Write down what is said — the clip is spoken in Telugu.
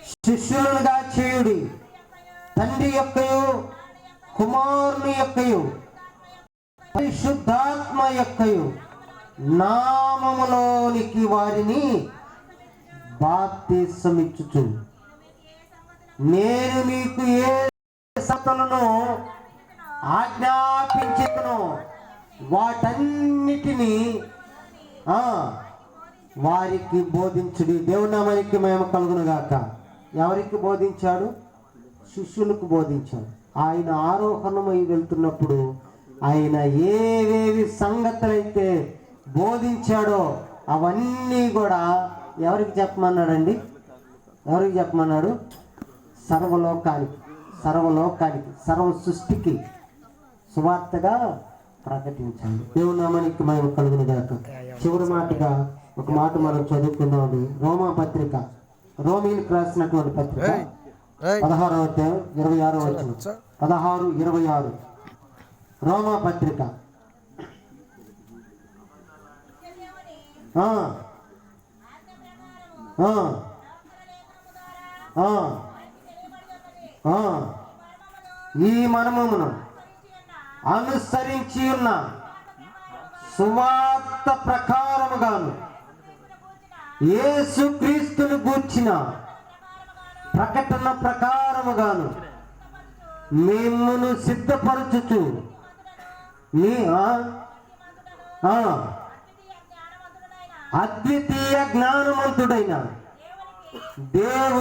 శిష్యులుగా చేయుడి, తండ్రి యొక్కయు కుమారుని యొక్కయు పరిశుద్ధాత్మ యొక్కయు నామములోనికి వారిని బాప్తిసమిచ్చుచు నేను మీకు ఏ సంగతులను ఆజ్ఞాపించును వాటన్నిటినీ వారికి బోధించుడి. దేవుని నామానికి మహిమ కలుగును గాక. ఎవరికి బోధించాడు? శిష్యులకు బోధించాడు. ఆయన ఆరోహణమై వెళ్తున్నప్పుడు ఆయన ఏవేవి సంగతులైతే బోధించాడో అవన్నీ కూడా ఎవరికి చెప్పమన్నాడండి? ఎవరికి చెప్పమన్నాడు? సర్వలోకానికి, సర్వ సృష్టికి సువార్తగా ప్రకటించండి. దేవుని నామానికి మహిమ కలుగును గాక. చివరి మాటగా ఒక మాట మనం చదువుకున్నాము. రోమా పత్రిక, రోమీలకు రాసినటువంటి పత్రిక 16వ అధ్యాయం 26వ వచనం, 16:26 రోమా పత్రిక. ఈ మర్మమును అనుసరించి ఉన్న సువార్త ప్రకారముగాను యేసుక్రీస్తును గూర్చిన ప్రకటన ప్రకారముగాను మిమ్మును సిద్ధపరచుచు మీ అద్వితీయ జ్ఞానవంతుడైన దేవుడు